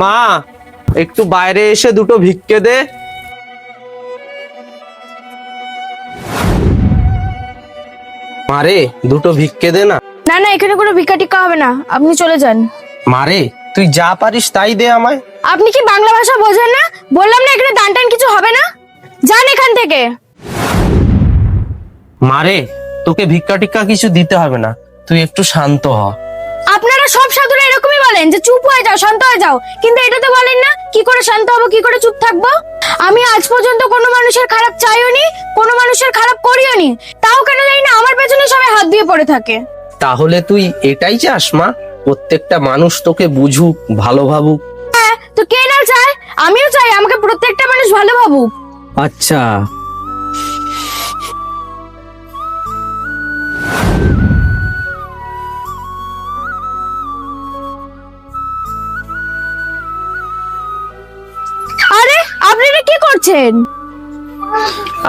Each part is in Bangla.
মা, একটু বাইরে এসে দুটো ভিক্ষে দে। মারে, দুটো ভিক্ষে দে না। না না, এখানে কোনো ভিক্ষা টিক্কা হবে না, আপনি চলে যান। মারে, তুই যা পারিস তাই দে আমায়। আপনি কি বাংলা ভাষা বোঝেন না? বললাম না এখানে দান টান কিছু হবে না, যান এখান থেকে। মারে, তোকে ভিক্ষা টিক্কা কিছু দিতে হবে না, তুই একটু শান্ত হ। আপনারা সব সাধুরা এরকমই বলেন যে চুপ হয়ে যাও, শান্ত হয়ে যাও, কিন্তু এটা তো বলেন না কি করে শান্ত হবো, কি করে চুপ থাকবো। আমি আজ পর্যন্ত কোনো মানুষের খারাপ চাইওনি, কোনো মানুষের খারাপ করিওনি, তাও কেন জানি না আমার পেছনে সবাই হাত দিয়ে পড়ে থাকে। তাহলে তুই এটাই চাস মা, প্রত্যেকটা মানুষ তোকে বুঝুক, ভালো ভাবুক? হ্যাঁ, তো কে না চায়? আমিও চাই আমাকে প্রত্যেকটা মানুষ ভালো ভাবুক। আচ্ছা, আরে আপনারা কি করছেন?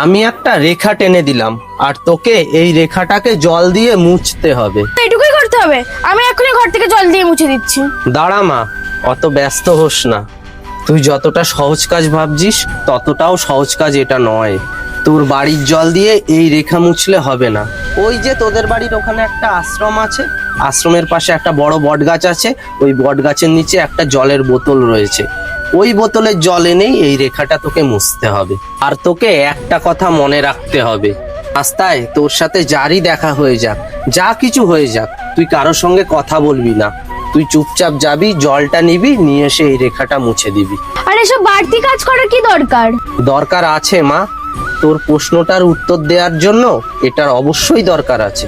আমি একটা রেখা টেনে দিলাম, আর তোকে এই রেখাটাকে জল দিয়ে মুছতে হবে। এটুকুই করতে হবে? আমি এখনই ঘর থেকে জল দিয়ে মুছে দিচ্ছি। দাঁড়া মা, অত ব্যস্ত হোস না। তুই যতটা সহজ কাজ ভাবছিস ততটাও সহজ কাজ এটা নয়। তোর বাড়ির জল দিয়ে এই রেখা মুছলে হবে না। ওই যে তোদের বাড়ির ওখানে একটা আশ্রম আছে, আশ্রমের পাশে একটা বড় বট গাছ আছে, ওই বট গাছের নিচে একটা জলের বোতল রয়েছে। ওই বোতলের জল এনেই এই রেখাটা তোকে মুছতে হবে। আর তোকে একটা কথা মনে রাখতে হবে, রাস্তায় তোর সাথে যারই দেখা হয়ে যাক, যা কিছু হয়ে যাক, তুই কারোর সঙ্গে কথা বলবি না। তুই চুপচাপ যাবি, জলটা নিবি, নিয়ে এসে এই রেখাটা মুছে দিবি। আর এসব বাড়তি কাজ করার কি দরকার? দরকার আছে মা, তোর প্রশ্নটার উত্তর দেওয়ার জন্য এটার অবশ্যই দরকার আছে।